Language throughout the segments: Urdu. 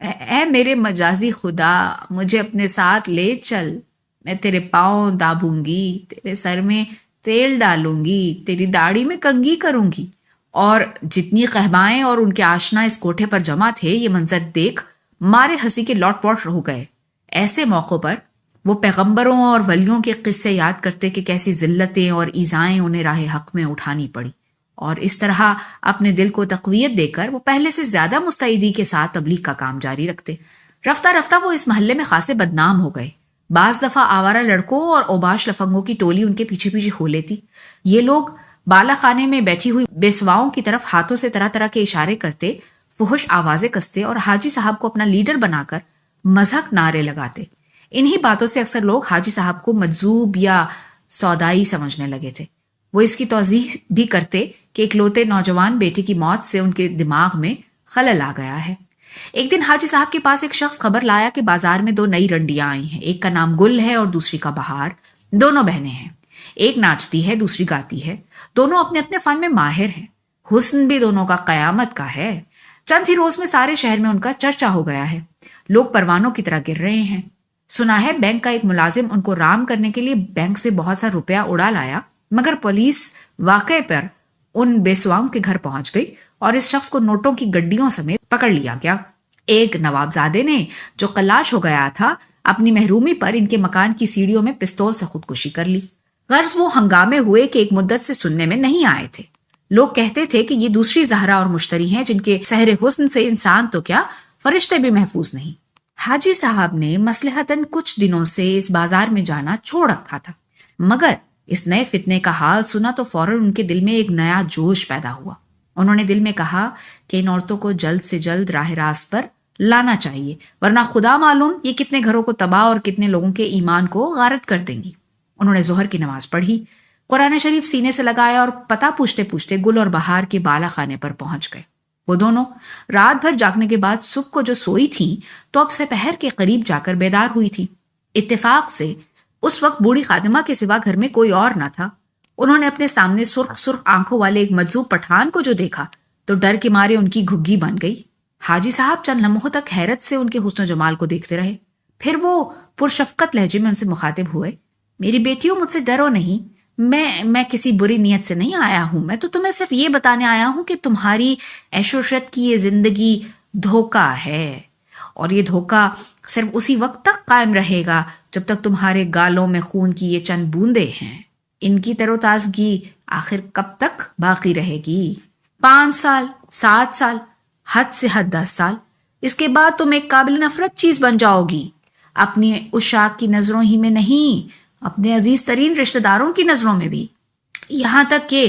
اے میرے مجازی خدا، مجھے اپنے ساتھ لے چل، میں تیرے پاؤں دابوں گی، تیرے سر میں تیل ڈالوں گی، تیری داڑھی میں کنگھی کروں گی۔ اور جتنی قہبائیں اور ان کے آشنا اس کوٹھے پر جمع تھے، یہ منظر دیکھ مارے ہنسی کے لوٹ پوٹ ہو گئے۔ ایسے موقعوں پر وہ پیغمبروں اور ولیوں کے قصے یاد کرتے کہ کیسی ذلتیں اور ایذائیں انہیں راہ حق میں اٹھانی پڑی، اور اس طرح اپنے دل کو تقویت دے کر وہ پہلے سے زیادہ مستعدی کے ساتھ تبلیغ کا کام جاری رکھتے۔ رفتہ رفتہ وہ اس محلے میں خاصے بدنام ہو گئے۔ بعض دفعہ آوارہ لڑکوں اور اوباش لفنگوں کی ٹولی ان کے پیچھے پیچھے ہو لیتی۔ یہ لوگ بالا خانے میں بیٹھی ہوئی بیسواؤں کی طرف ہاتھوں سے طرح طرح کے اشارے کرتے، فحش آوازیں کستے اور حاجی صاحب کو اپنا لیڈر بنا کر مذہق نعرے لگاتے۔ انہی باتوں سے اکثر لوگ حاجی صاحب کو مجذوب یا سودائی سمجھنے لگے تھے۔ وہ اس کی توضیح بھی کرتے کہ اکلوتے نوجوان بیٹی کی موت سے ان کے دماغ میں خلل آ گیا ہے۔ ایک دن حاجی صاحب کے پاس ایک شخص خبر لایا کہ بازار میں 2 نئی رنڈیاں آئی ہیں، ایک کا نام گل ہے اور دوسری کا بہار۔ دونوں بہنیں ہیں، ایک ناچتی ہے، دوسری گاتی ہے، دونوں اپنے اپنے فن میں ماہر ہیں، حسن بھی دونوں کا قیامت کا ہے۔ چند ہی روز میں سارے شہر میں ان کا چرچا ہو گیا ہے، لوگ پروانوں کی طرح گر رہے ہیں۔ سنا ہے بینک کا ایک ملازم ان کو رام کرنے کے لیے بینک سے بہت سا روپیہ اڑا لایا، مگر پولیس واقعے پر ان بیسواؤں کے گھر پہنچ گئی اور اس شخص کو نوٹوں کی گڈیوں سمیت پکڑ لیا گیا۔ ایک نوابزادے نے جو قلاش ہو گیا تھا، اپنی محرومی پر ان کے مکان کی سیڑھیوں میں پستول سے خودکشی کر لی۔ غرض وہ ہنگامے ہوئے کہ ایک مدت سے سننے میں نہیں آئے تھے۔ لوگ کہتے تھے کہ یہ دوسری زہرا اور مشتری ہیں جن کے سحر حسن سے انسان تو کیا فرشتے بھی محفوظ نہیں۔ حاجی صاحب نے مصلحتاً کچھ دنوں سے اس بازار میں جانا چھوڑ رکھا تھا، مگر اس نئے فتنے کا حال سنا تو فوراً ان کے دل میں ایک نیا جوش پیدا ہوا۔ انہوں نے دل میں کہا کہ ان عورتوں کو جلد سے جلد راہ راست پر لانا چاہیے، ورنہ خدا معلوم یہ کتنے گھروں کو تباہ اور کتنے لوگوں کے ایمان کو غارت کر دیں گی۔ انہوں نے ظہر کی نماز پڑھی، قرآن شریف سینے سے لگایا اور پتہ پوچھتے پوچھتے گل اور بہار کے بالا خانے پر پہنچ گئے۔ وہ دونوں رات بھر جاگنے کے بعد صبح کو جو سوئی تھیں تو اب سپہر کے قریب جا کر بیدار ہوئی تھی۔ اتفاق سے اس وقت بوڑھی خادمہ کے سوا گھر میں کوئی اور نہ تھا۔ انہوں نے اپنے سامنے سرخ سرخ آنکھوں والے ایک مجذوب پٹھان کو جو دیکھا تو ڈر کے مارے ان کی گھگی بن گئی۔ حاجی صاحب چند لمحوں تک حیرت سے ان کے حسن و جمال کو دیکھتے رہے، پھر وہ پرشفقت لہجے میں ان سے مخاطب ہوئے۔ میری بیٹیوں، مجھ سے ڈرو نہیں، میں کسی بری نیت سے نہیں آیا ہوں، میں تو تمہیں صرف یہ بتانے آیا ہوں کہ تمہاری عیش و عشرت کی یہ زندگی دھوکہ ہے، اور یہ دھوکہ صرف اسی وقت تک قائم رہے گا جب تک تمہارے گالوں میں خون کی یہ چند بوندیں ہیں۔ ان کی تر و تازگی آخر کب تک باقی رہے گی؟ 5 سال، 7 سال، حد سے حد 10 سال، اس کے بعد تم ایک قابل نفرت چیز بن جاؤ گی، اپنی عشاق کی نظروں ہی میں نہیں، اپنے عزیز ترین رشتہ داروں کی نظروں میں بھی، یہاں تک کہ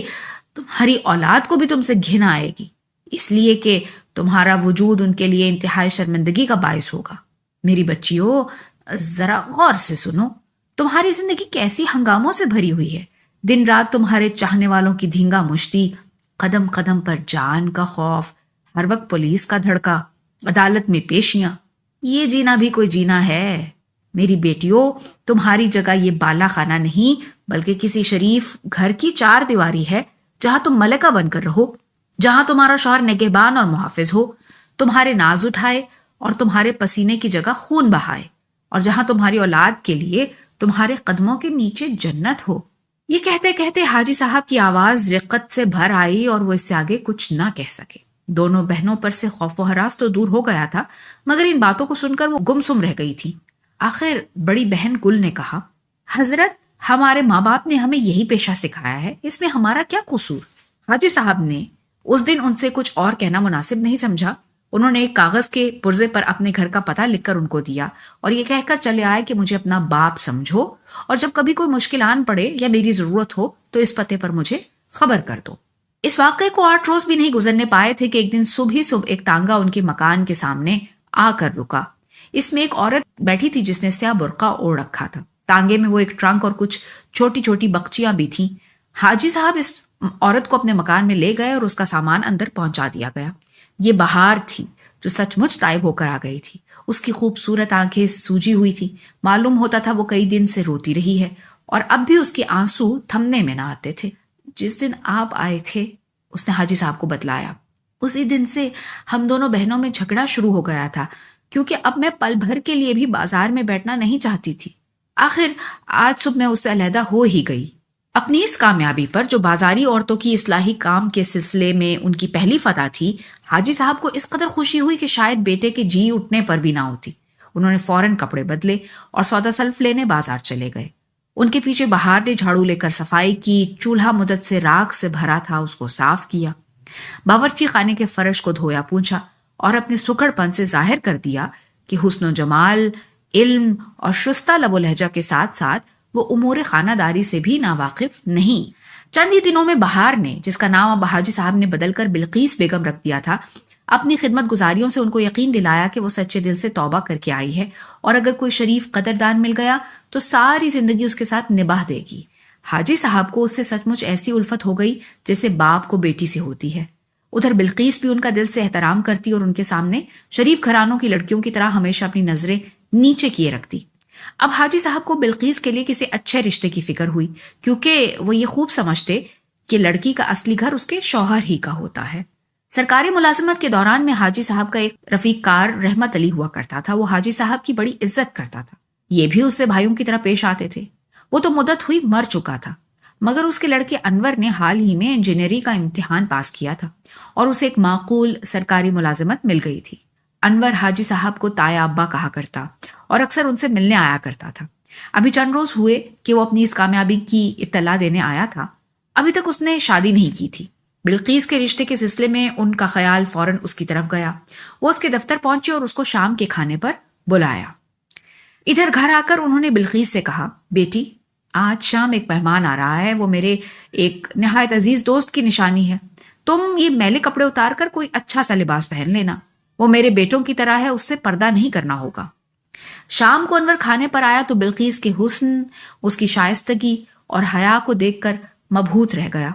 تمہاری اولاد کو بھی تم سے گھن آئے گی، اس لیے کہ تمہارا وجود ان کے لیے انتہائی شرمندگی کا باعث ہوگا۔ میری بچیوں، ذرا غور سے سنو، تمہاری زندگی کیسی ہنگاموں سے بھری ہوئی ہے۔ دن رات تمہارے چاہنے والوں کی دھینگا مشتی، قدم قدم پر جان کا خوف، ہر وقت پولیس کا دھڑکا، عدالت میں پیشیاں، یہ جینا بھی کوئی جینا ہے؟ میری بیٹیوں، تمہاری جگہ یہ بالا خانہ نہیں بلکہ کسی شریف گھر کی 4 دیواری ہے، جہاں تم ملکہ بن کر رہو، جہاں تمہارا شوہر نگہبان اور محافظ ہو، تمہارے ناز اٹھائے اور تمہارے پسینے کی جگہ خون بہائے، اور جہاں تمہاری اولاد کے لیے تمہارے قدموں کے نیچے جنت ہو۔ یہ کہتے کہتے حاجی صاحب کی آواز رقت سے بھر آئی اور وہ اس سے آگے کچھ نہ کہہ سکے۔ دونوں بہنوں پر سے خوف و ہراس تو دور ہو گیا تھا، مگر ان باتوں کو سن کر وہ گمسم رہ گئی تھی۔ آخر بڑی بہن گل نے کہا، حضرت، ہمارے ماں باپ نے ہمیں یہی پیشہ سکھایا ہے، اس میں ہمارا کیا قصور؟ حاجی صاحب نے اس دن ان سے کچھ اور کہنا مناسب نہیں سمجھا۔ انہوں نے ایک کاغذ کے پرزے پر اپنے گھر کا پتہ لکھ کر ان کو دیا اور یہ کہہ کر چلے آئے کہ مجھے اپنا باپ سمجھو، اور جب کبھی کوئی مشکل آن پڑے یا میری ضرورت ہو تو اس پتے پر مجھے خبر کر دو۔ اس واقعے کو 8 روز بھی نہیں گزرنے پائے تھے کہ ایک دن صبح ہی صبح ایک تانگا ان کے مکان کے سامنے آ کر رکا۔ اس میں ایک عورت بیٹھی تھی جس نے سیاہ برقع اوڑھ رکھا تھا۔ تانگے میں وہ ایک ٹرنک اور کچھ چھوٹی چھوٹی بخچیاں بھی تھیں۔ حاجی صاحب اس عورت کو اپنے مکان میں لے گئے اور اس کا سامان اندر پہنچا دیا گیا۔ یہ بہار تھی جو سچ مچ تائب ہو کر آ گئی تھی۔ اس کی خوبصورت آنکھیں سوجی ہوئی تھی، معلوم ہوتا تھا وہ کئی دن سے روتی رہی ہے، اور اب بھی اس کے آنسو تھمنے میں نہ آتے تھے۔ جس دن آپ آئے تھے، اس نے حاجی صاحب کو بتلایا، اسی دن سے ہم دونوں بہنوں میں جھگڑا شروع ہو گیا تھا۔ کیونکہ اب میں پل بھر کے لیے بھی بازار میں بیٹھنا نہیں چاہتی تھی۔ آخر آج صبح میں اس سے علیحدہ ہو ہی گئی۔ اپنی اس کامیابی پر، جو بازاری عورتوں کی اصلاحی کام کے سلسلے میں ان کی پہلی فتح تھی، حاجی صاحب کو اس قدر خوشی ہوئی کہ شاید بیٹے کے جی اٹھنے پر بھی نہ ہوتی۔ انہوں نے فوراً کپڑے بدلے اور سودا سلف لینے بازار چلے گئے۔ ان کے پیچھے بہار نے جھاڑو لے کر صفائی کی، چولہا مدت سے راکھ سے بھرا تھا، اس کو صاف کیا، باورچی خانے کے فرش کو دھویا پونچھا اور اپنے سکڑ پن سے ظاہر کر دیا کہ حسن و جمال، علم اور شستہ لب و لہجہ کے ساتھ ساتھ وہ امور خانہ داری سے بھی ناواقف نہیں۔ چند ہی دنوں میں بہار نے، جس کا نام اب حاجی صاحب نے بدل کر بلقیس بیگم رکھ دیا تھا، اپنی خدمت گزاریوں سے ان کو یقین دلایا کہ وہ سچے دل سے توبہ کر کے آئی ہے اور اگر کوئی شریف قدردان مل گیا تو ساری زندگی اس کے ساتھ نباہ دے گی۔ حاجی صاحب کو اس سے سچ مچ ایسی الفت ہو گئی جیسے باپ کو بیٹی سے ہوتی ہے۔ ادھر بلقیس بھی ان کا دل سے احترام کرتی اور ان کے سامنے شریف گھرانوں کی لڑکیوں کی طرح ہمیشہ اپنی نظریں نیچے کیے رکھتی۔ اب حاجی صاحب کو بلقیس کے لیے کسی اچھے رشتے کی فکر ہوئی، کیونکہ وہ یہ خوب سمجھتے کہ لڑکی کا اصلی گھر اس کے شوہر ہی کا ہوتا ہے۔ سرکاری ملازمت کے دوران میں حاجی صاحب کا ایک رفیق کار رحمت علی ہوا کرتا تھا۔ وہ حاجی صاحب کی بڑی عزت کرتا تھا، یہ بھی اس سے بھائیوں کی طرح پیش آتے تھے۔ وہ تو مدت ہوئی مر چکا تھا، مگر اس کے لڑکے انور نے حال ہی میں انجینئرنگ کا امتحان پاس کیا تھا اور اسے ایک معقول سرکاری ملازمت مل گئی تھی۔ انور حاجی صاحب کو تایا ابا کہا کرتا اور اکثر ان سے ملنے آیا کرتا تھا۔ ابھی چند روز ہوئے کہ وہ اپنی اس کامیابی کی اطلاع دینے آیا تھا۔ ابھی تک اس نے شادی نہیں کی تھی۔ بلقیس کے رشتے کے سلسلے میں ان کا خیال فوراً اس کی طرف گیا۔ وہ اس کے دفتر پہنچے اور اس کو شام کے کھانے پر بلایا۔ ادھر گھر آ کر انہوں نے بلقیس سے کہا، بیٹی آج شام ایک مہمان آ رہا ہے، وہ میرے ایک نہایت عزیز دوست کی نشانی ہے۔ تم یہ میلے کپڑے اتار کر کوئی اچھا سا لباس پہن لینا، وہ میرے بیٹوں کی طرح ہے، اس سے پردہ نہیں کرنا ہوگا۔ شام کو انور کھانے پر آیا تو بلقیس کے حسن، اس کی شائستگی اور حیا کو دیکھ کر مبہوت رہ گیا۔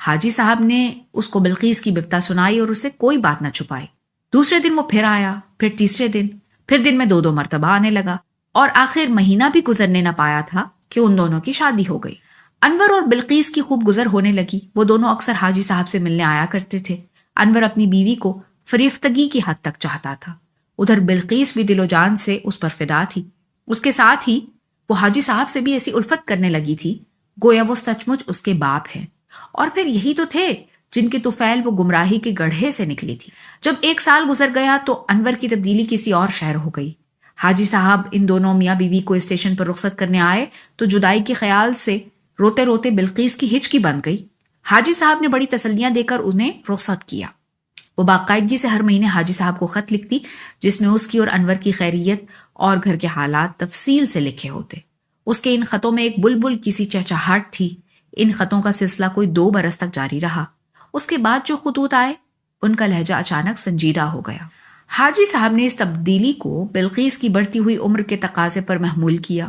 حاجی صاحب نے اس کو بلقیس کی بپتا سنائی اور اسے کوئی بات نہ چھپائی۔ دوسرے دن وہ پھر آیا، پھر تیسرے دن، پھر دن میں 2 مرتبہ آنے لگا اور آخر مہینہ بھی گزرنے نہ پایا تھا کہ ان دونوں کی شادی ہو گئی۔ انور اور بلقیس کی خوب گزر ہونے لگی۔ وہ دونوں اکثر حاجی صاحب سے ملنے آیا کرتے تھے۔ انور اپنی بیوی کو فریفتگی کی حد تک چاہتا تھا، ادھر بلقیس بھی دل و جان سے اس پر فدا تھی۔ اس کے ساتھ ہی وہ حاجی صاحب سے بھی ایسی الفت کرنے لگی تھی گویا وہ سچ مچ اس کے باپ ہیں، اور پھر یہی تو تھے جن کے طفیل وہ گمراہی کے گڑھے سے نکلی تھی۔ جب 1 سال گزر گیا تو انور کی تبدیلی کسی اور شہر ہو گئی۔ حاجی صاحب ان دونوں میاں بیوی کو اسٹیشن پر رخصت کرنے آئے تو جدائی کے خیال سے روتے روتے بلقیس کی ہچکی بن گئی۔ حاجی صاحب نے بڑی تسلیاں دے کر انہیں رخصت کیا۔ وہ باقاعدگی سے ہر مہینے حاجی صاحب کو خط لکھتی جس میں اس کی اور انور کی خیریت اور گھر کے حالات تفصیل سے لکھے ہوتے۔ اس کے ان خطوں میں ایک بلبل کی سی چہچہاہٹ تھی۔ ان خطوں کا سلسلہ کوئی 2 برس تک جاری رہا۔ اس کے بعد جو خطوط آئے ان کا لہجہ اچانک سنجیدہ ہو گیا۔ حاجی صاحب نے اس تبدیلی کو بلقیس کی بڑھتی ہوئی عمر کے تقاضے پر محمول کیا۔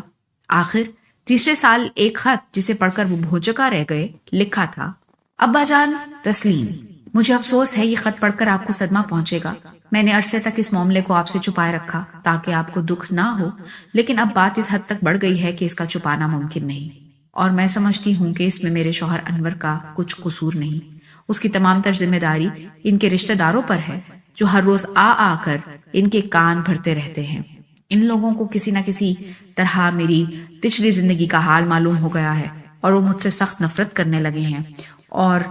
آخر تیسرے سال ایک خط جسے پڑھ کر وہ بھوچکا رہ گئے لکھا تھا، ابا جان تسلیم، مجھے افسوس ہے یہ خط پڑھ کر آپ کو صدمہ پہنچے گا۔ میں نے عرصے تک اس معاملے کو آپ سے چھپائے رکھا تاکہ آپ کو دکھ نہ ہو، لیکن اب بات اس حد تک بڑھ گئی ہے کہ اس کا چھپانا ممکن نہیں، اور میں سمجھتی ہوں کہ اس میں میرے شوہر انور کا کچھ قصور نہیں۔ اس کی تمام تر ذمہ داری ان کے رشتہ داروں پر ہے جو ہر روز آ کر ان کے کان بھرتے رہتے ہیں۔ ان لوگوں کو کسی نہ کسی طرح میری پچھلی زندگی کا حال معلوم ہو گیا ہے اور وہ مجھ سے سخت نفرت کرنے لگے ہیں اور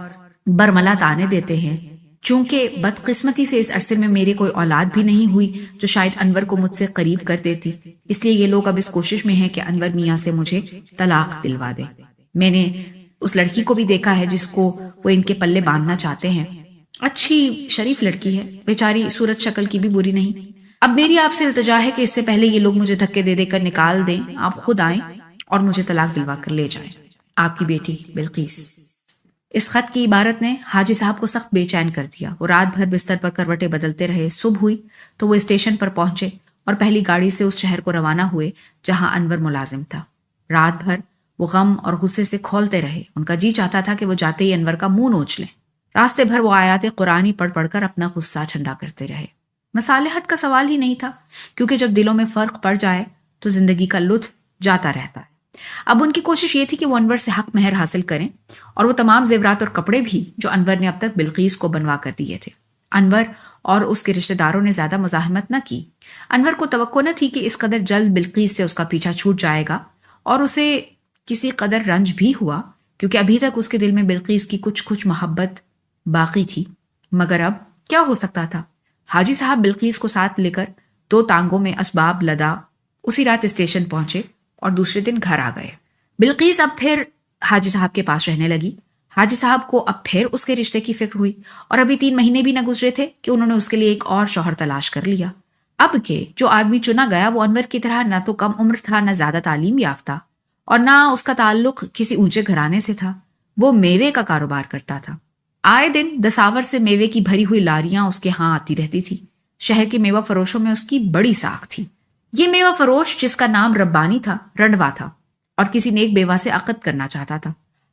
برملا تانے دیتے ہیں۔ چونکہ بدقسمتی سے اس عرصے میں میرے کوئی اولاد بھی نہیں ہوئی جو شاید انور کو مجھ سے قریب کر دیتی، اس لیے یہ لوگ اب اس کوشش میں ہیں کہ انور میاں سے مجھے طلاق دلوا دے۔ میں نے اس لڑکی کو بھی دیکھا ہے جس کو وہ ان کے پلے باندھنا چاہتے ہیں۔ اچھی شریف لڑکی ہے، بیچاری صورت شکل کی بھی بری نہیں۔ اب میری آپ سے التجا ہے کہ اس سے پہلے یہ لوگ مجھے دھکے دے دے کر نکال دیں، آپ خود آئیں اور مجھے طلاق دلوا کر لے جائیں۔ آپ کی بیٹی بلقیس۔ اس خط کی عبارت نے حاجی صاحب کو سخت بے چین کر دیا۔ وہ رات بھر بستر پر کروٹیں بدلتے رہے۔ صبح ہوئی تو وہ اسٹیشن پر پہنچے اور پہلی گاڑی سے اس شہر کو روانہ ہوئے جہاں انور ملازم تھا۔ رات بھر وہ غم اور غصے سے کھولتے رہے۔ ان کا جی چاہتا تھا کہ وہ جاتے ہی انور کا منہ نوچ لیں۔ راستے بھر وہ آیات قرآنی پڑھ پڑھ کر اپنا غصہ ٹھنڈا کرتے رہے۔ مصالحت کا سوال ہی نہیں تھا، کیونکہ جب دلوں میں فرق پڑ جائے تو زندگی کا لطف جاتا رہتا ہے۔ اب ان کی کوشش یہ تھی کہ وہ انور سے حق مہر حاصل کریں اور وہ تمام زیورات اور کپڑے بھی جو انور نے اب تک بلقیس کو بنوا کر دیے تھے۔ انور اور اس کے رشتہ داروں نے زیادہ مزاحمت نہ کی۔ انور کو توقع نہ تھی کہ اس قدر جلد بلقیس سے اس کا پیچھا چھوٹ جائے گا، اور اسے کسی قدر رنج بھی ہوا کیونکہ ابھی تک اس کے دل میں بلقیس کی کچھ محبت باقی تھی۔ مگر اب کیا ہو سکتا تھا؟ حاجی صاحب بلقیس کو ساتھ لے کر 2 ٹانگوں میں اسباب لدا اسی رات اسٹیشن پہنچے اور دوسرے دن گھر آ گئے۔ بلقیس اب پھر حاجی صاحب کے پاس رہنے لگی۔ حاجی صاحب کو اب پھر اس کے رشتے کی فکر ہوئی، اور ابھی 3 مہینے بھی نہ گزرے تھے کہ انہوں نے اس کے لیے ایک اور شوہر تلاش کر لیا۔ اب کہ جو آدمی چنا گیا وہ انور کی طرح نہ تو کم عمر تھا، نہ زیادہ تعلیم یافتہ، اور نہ اس کا تعلق کسی اونچے گھرانے سے تھا۔ وہ میوے کا کاروبار کرتا تھا۔ آئے دن دساور سے میوے کی بھری ہوئی لاریاں اس کے ہاں آتی رہتی تھی۔ شہر کے میوہ فروشوں میں اس کی بڑی ساکھ تھی۔ یہ میوہ فروش، جس کا نام ربانی تھا، رنڈوا تھا اور کسی نیک بیوہ سے عقد کرنا چاہتا تھا۔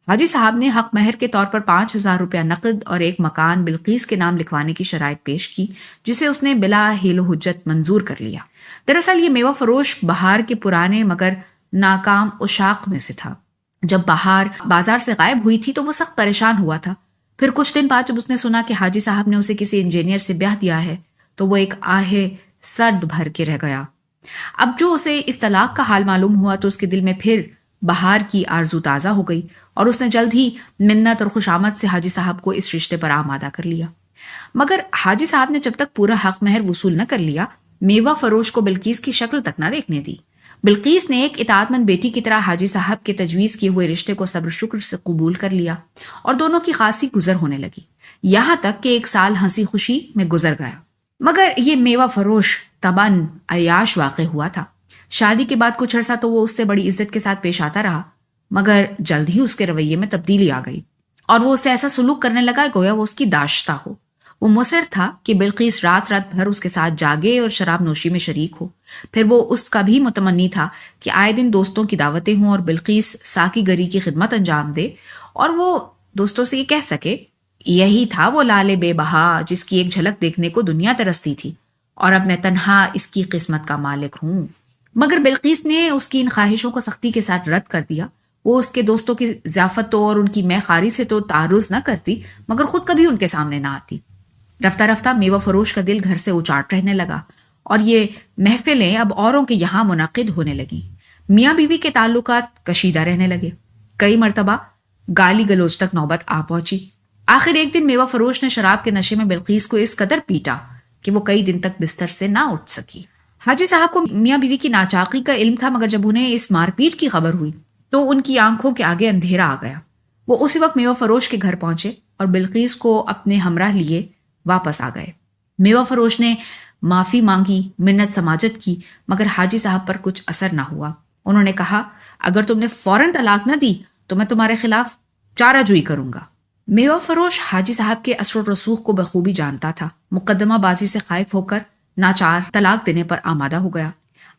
حاجی صاحب نے حق مہر کے طور پر 5,000 روپیہ نقد اور ایک مکان بلقیس کے نام لکھوانے کی شرائط پیش کی، جسے اس نے بلا حیل و حجت منظور کر لیا۔ دراصل یہ میوہ فروش بہار کے پرانے مگر ناکام عشاق میں سے تھا۔ جب بہار بازار سے غائب ہوئی تھی تو وہ سخت پریشان ہوا تھا۔ پھر کچھ دن بعد جب اس نے سنا کہ حاجی صاحب نے اسے کسی انجینئر سے بیاہ دیا ہے تو وہ ایک آہے سرد بھر کے رہ گیا۔ اب جو اسے اس طلاق کا حال معلوم ہوا تو اس کے دل میں پھر بہار کی آرزو تازہ ہو گئی، اور اس نے جلد ہی منت اور خوشامد سے حاجی صاحب کو اس رشتے پر آمادہ کر لیا۔ مگر حاجی صاحب نے جب تک پورا حق مہر وصول نہ کر لیا، میوہ فروش کو بلقیس کی شکل تک نہ دیکھنے دی۔ بلقیس نے ایک اطاعت مند بیٹی کی طرح حاجی صاحب کے تجویز کیے ہوئے رشتے کو صبر شکر سے قبول کر لیا، اور دونوں کی خاصی گزر ہونے لگی، یہاں تک کہ 1 سال ہنسی خوشی میں گزر گیا۔ مگر یہ میوہ فروش طبعاً عیاش واقع ہوا تھا۔ شادی کے بعد کچھ عرصہ تو وہ اس سے بڑی عزت کے ساتھ پیش آتا رہا، مگر جلد ہی اس کے رویے میں تبدیلی آ گئی، اور وہ اسے ایسا سلوک کرنے لگا گویا وہ اس کی داشتہ ہو۔ وہ مصر تھا کہ بلقیس رات بھر اس کے ساتھ جاگے اور شراب نوشی میں شریک ہو۔ پھر وہ اس کا بھی متمنی تھا کہ آئے دن دوستوں کی دعوتیں ہوں اور بلقیس ساقی گری کی خدمت انجام دے، اور وہ دوستوں سے یہ کہہ سکے، یہی تھا وہ لالے بے بہا جس کی ایک جھلک دیکھنے کو دنیا ترستی تھی، اور اب میں تنہا اس کی قسمت کا مالک ہوں۔ مگر بلقیس نے اس کی ان خواہشوں کو سختی کے ساتھ رد کر دیا۔ وہ اس کے دوستوں کی ضیافتوں اور ان کی مے خواری سے تو تعرض نہ کرتی، مگر خود کبھی ان کے سامنے نہ آتی۔ رفتہ رفتہ میوہ فروش کا دل گھر سے اچاٹ رہنے لگا، اور یہ محفلیں اب اوروں کے یہاں منعقد ہونے لگیں۔ میاں بیوی کے تعلقات کشیدہ رہنے لگے۔ کئی مرتبہ گالی گلوچ تک نوبت آ پہنچی۔ آخر ایک دن میوہ فروش نے شراب کے نشے میں بلقیس کو اس قدر پیٹا کہ وہ کئی دن تک بستر سے نہ اٹھ سکی۔ حاجی صاحب کو میاں بیوی کی ناچاقی کا علم تھا، مگر جب انہیں اس مار پیٹ کی خبر ہوئی تو ان کی آنکھوں کے آگے اندھیرا آ گیا۔ وہ اسی وقت میوہ فروش کے گھر پہنچے اور بلقیس کو اپنے ہمراہ لیے واپس آ گئے۔ میوہ فروش نے معافی مانگی، منت سماجت کی، مگر حاجی صاحب پر کچھ اثر نہ ہوا۔ انہوں نے کہا، اگر تم نے فوراً طلاق نہ دی تو میں تمہارے خلاف چارہ جوئی کروں گا۔ میوہ فروش حاجی صاحب کے اثر و رسوخ کو بخوبی جانتا تھا۔ مقدمہ بازی سے خائف ہو کر ناچار طلاق دینے پر آمادہ ہو گیا۔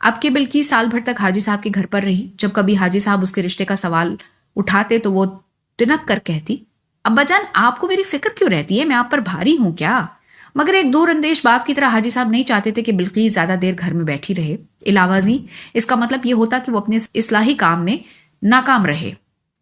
اب کہ بلقیس سال بھر تک حاجی صاحب کے گھر پر رہی، جب کبھی حاجی صاحب اس کے رشتے کا سوال اٹھاتے تو وہ تنک کر کہتی، ابا جان آپ کو میری فکر کیوں رہتی ہے؟ میں آپ پر بھاری ہوں کیا؟ مگر ایک دور اندیش باپ کی طرح حاجی صاحب نہیں چاہتے تھے کہ بلقیس زیادہ دیر گھر میں بیٹھی رہے۔ علاوہ ازیں اس کا مطلب یہ ہوتا کہ وہ اپنے اصلاحی کام میں ناکام رہے۔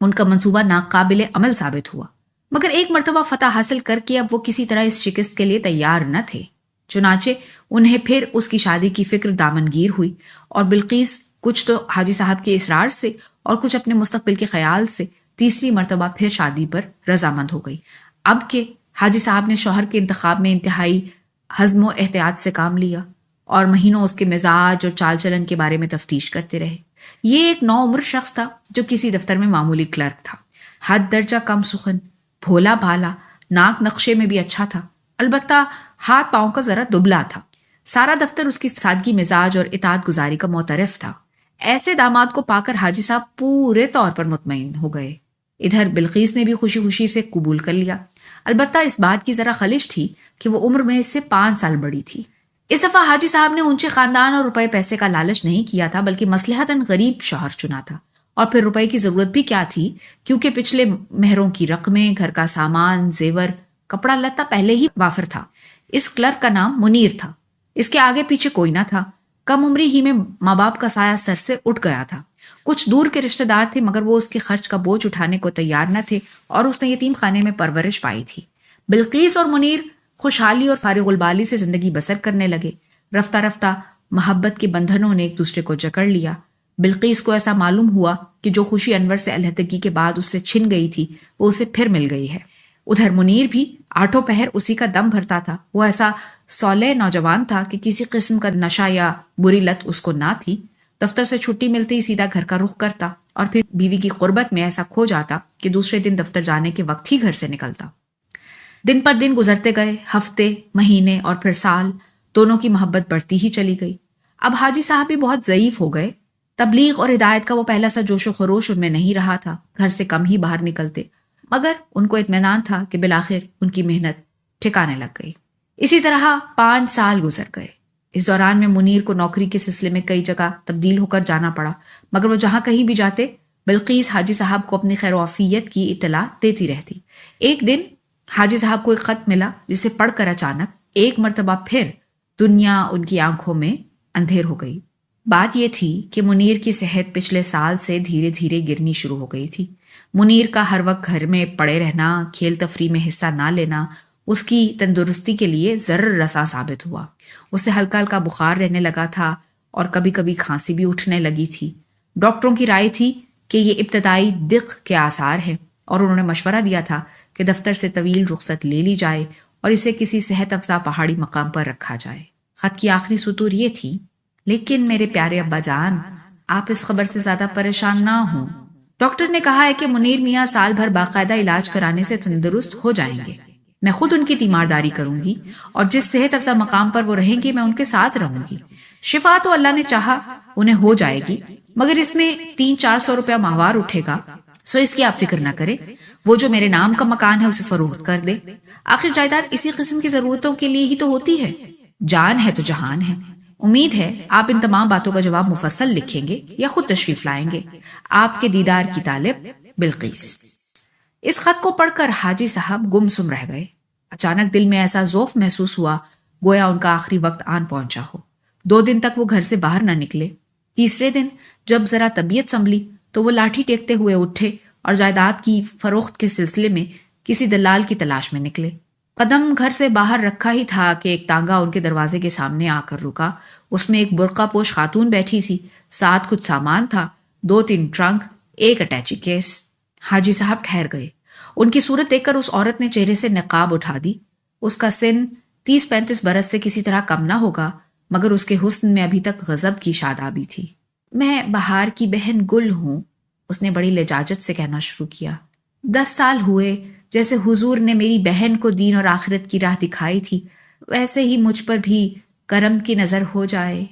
ان کا منصوبہ ناقابل عمل ثابت ہوا۔ مگر ایک مرتبہ فتح حاصل کر کے اب وہ کسی طرح اس شکست کے لیے تیار نہ تھے۔ چنانچہ انہیں پھر اس کی شادی کی فکر دامنگیر ہوئی، اور بلقیس کچھ تو حاجی صاحب کے اصرار سے اور کچھ اپنے مستقبل کے خیال سے تیسری مرتبہ پھر شادی پر رضامند ہو گئی۔ اب کہ حاجی صاحب نے شوہر کے انتخاب میں انتہائی حزم و احتیاط سے کام لیا اور مہینوں اس کے مزاج اور چال چلن کے بارے میں تفتیش کرتے رہے۔ یہ ایک نوعمر شخص تھا جو کسی دفتر میں معمولی کلرک تھا۔ حد درجہ کم سخن، بھولا بھالا، ناک نقشے میں بھی اچھا تھا، البتہ ہاتھ پاؤں کا ذرا دبلا تھا۔ سارا دفتر اس کی سادگی مزاج اور اطاعت گزاری کا معترف تھا۔ ایسے داماد کو پا کر حاجی صاحب پورے طور پر مطمئن ہو گئے۔ ادھر بلقیس نے بھی خوشی خوشی سے قبول کر لیا، البتہ اس بات کی ذرا خلش تھی کہ وہ عمر میں اس سے 5 سال بڑی تھی۔ اس دفعہ حاجی صاحب نے اونچے خاندان اور روپے پیسے کا لالچ نہیں کیا تھا، بلکہ مصلحتاً غریب شوہر چنا تھا۔ اور پھر روپے کی ضرورت بھی کیا تھی، کیونکہ پچھلے مہروں کی رقمیں، گھر کا سامان، زیور، کپڑا لتا پہلے ہی وافر تھا۔ اس کلرک کا نام منیر تھا۔ اس کے آگے پیچھے کوئی نہ تھا۔ کم عمری ہی میں ماں باپ کا سایہ سر سے اٹھ گیا تھا۔ کچھ دور کے رشتہ دار تھے، مگر وہ اس کے خرچ کا بوجھ اٹھانے کو تیار نہ تھے، اور اس نے یتیم خانے میں پرورش پائی تھی۔ بلقیس اور منیر خوشحالی اور فارغ البالی سے زندگی بسر کرنے لگے۔ رفتہ رفتہ محبت کے بندھنوں نے ایک دوسرے کو جکڑ لیا۔ بلقیس کو ایسا معلوم ہوا کہ جو خوشی انور سے علیحدگی کے بعد اس سے چھن گئی تھی وہ اسے پھر مل گئی ہے۔ ادھر منیر بھی آٹھوں پہر اسی کا دم بھرتا تھا۔ وہ ایسا صالح نوجوان تھا کہ کسی قسم کا نشہ یا بری لت اس کو نہ تھی۔ دفتر سے چھٹی ملتے ہی سیدھا گھر کا رخ کرتا اور پھر بیوی کی قربت میں ایسا کھو جاتا کہ دوسرے دن دفتر جانے کے وقت ہی گھر سے نکلتا۔ دن پر دن گزرتے گئے، ہفتے، مہینے اور پھر سال، دونوں کی محبت بڑھتی ہی چلی گئی۔ اب حاجی صاحب بھی بہت ضعیف ہو گئے۔ تبلیغ اور ہدایت کا وہ پہلا سا جوش و خروش ان میں نہیں رہا تھا، گھر سے کم ہی باہر نکلتے، مگر ان کو اطمینان تھا کہ بالآخر ان کی محنت ٹھکانے لگ گئی۔ اسی طرح 5 سال گزر گئے۔ اس دوران میں منیر کو نوکری کے سلسلے میں کئی جگہ تبدیل ہو کر جانا پڑا، مگر وہ جہاں کہیں بھی جاتے بلقیس حاجی صاحب کو اپنی خیر و عافیت کی اطلاع دیتی رہتی۔ ایک دن حاجی صاحب کو ایک خط ملا جسے پڑھ کر اچانک ایک مرتبہ پھر دنیا ان کی آنکھوں میں اندھیر ہو گئی۔ بات یہ تھی کہ منیر کی صحت پچھلے سال سے دھیرے دھیرے گرنی شروع ہو گئی تھی۔ منیر کا ہر وقت گھر میں پڑے رہنا، کھیل تفریح میں حصہ نہ لینا اس کی تندرستی کے لیے ضرر رساں ثابت ہوا۔ اسے ہلکا ہلکا بخار رہنے لگا تھا اور کبھی کبھی کھانسی بھی اٹھنے لگی تھی۔ ڈاکٹروں کی رائے تھی کہ یہ ابتدائی دق کے آثار ہیں اور انہوں نے مشورہ دیا تھا کہ دفتر سے طویل رخصت لے لی جائے اور اسے کسی صحت افزا پہاڑی مقام پر رکھا جائے۔ خط کی آخری سطور یہ تھی: لیکن میرے پیارے ابا جان، آپ اس خبر سے زیادہ پریشان نہ ہوں۔ ڈاکٹر نے کہا ہے کہ منیر میاں سال بھر باقاعدہ علاج کرانے سے تندرست ہو جائیں گے۔ میں خود ان کی تیمارداری کروں گی اور جس صحت افزا مقام پر وہ رہیں گے میں ان کے ساتھ رہوں گی۔ شفا تو اللہ نے چاہا انہیں ہو جائے گی، مگر اس میں 300-400 روپیہ ماہوار اٹھے گا، سو اس کی آپ فکر نہ کریں۔ وہ جو میرے نام کا مکان ہے اسے فروخت کر دے۔ آخر جائیداد اسی قسم کی ضرورتوں کے لیے ہی تو ہوتی ہے۔ جان ہے تو جہان ہے۔ امید ہے آپ ان تمام باتوں کا جواب مفصل لکھیں گے یا خود تشریف لائیں گے۔ آپ کے دیدار کی طالب بلقیس۔ اس خط کو پڑھ کر حاجی صاحب گم سم رہ گئے۔ اچانک دل میں ایسا ذوف محسوس ہوا گویا ان کا آخری وقت آن پہنچا ہو۔ 2 دن تک وہ گھر سے باہر نہ نکلے۔ تیسرے دن جب ذرا طبیعت سنبھلی تو وہ لاٹھی ٹیکتے ہوئے اٹھے اور جائیداد کی فروخت کے سلسلے میں کسی دلال کی تلاش میں نکلے۔ قدم گھر سے باہر رکھا ہی تھا کہ ایک تانگا ان کے دروازے کے سامنے آ کر رکا۔ اس میں ایک برقع پوش خاتون بیٹھی تھی، ساتھ کچھ سامان تھا، 2-3 ٹرنک، ایک اٹیچی کیس۔ حاجی صاحب ٹھہر گئے۔ ان کی صورت دیکھ کر اس عورت نے چہرے سے نقاب اٹھا دی۔ اس کا سن 30-35 برس سے کسی طرح کم نہ ہوگا، مگر اس کے حسن میں ابھی تک غضب کی شادابی تھی۔ میں بہار کی بہن گل ہوں، اس نے بڑی لجاجت سے کہنا شروع کیا۔ 10 سال ہوئے جیسے حضور نے میری بہن کو دین اور آخرت کی راہ دکھائی تھی، ویسے ہی مجھ پر بھی کرم کی نظر ہو جائے۔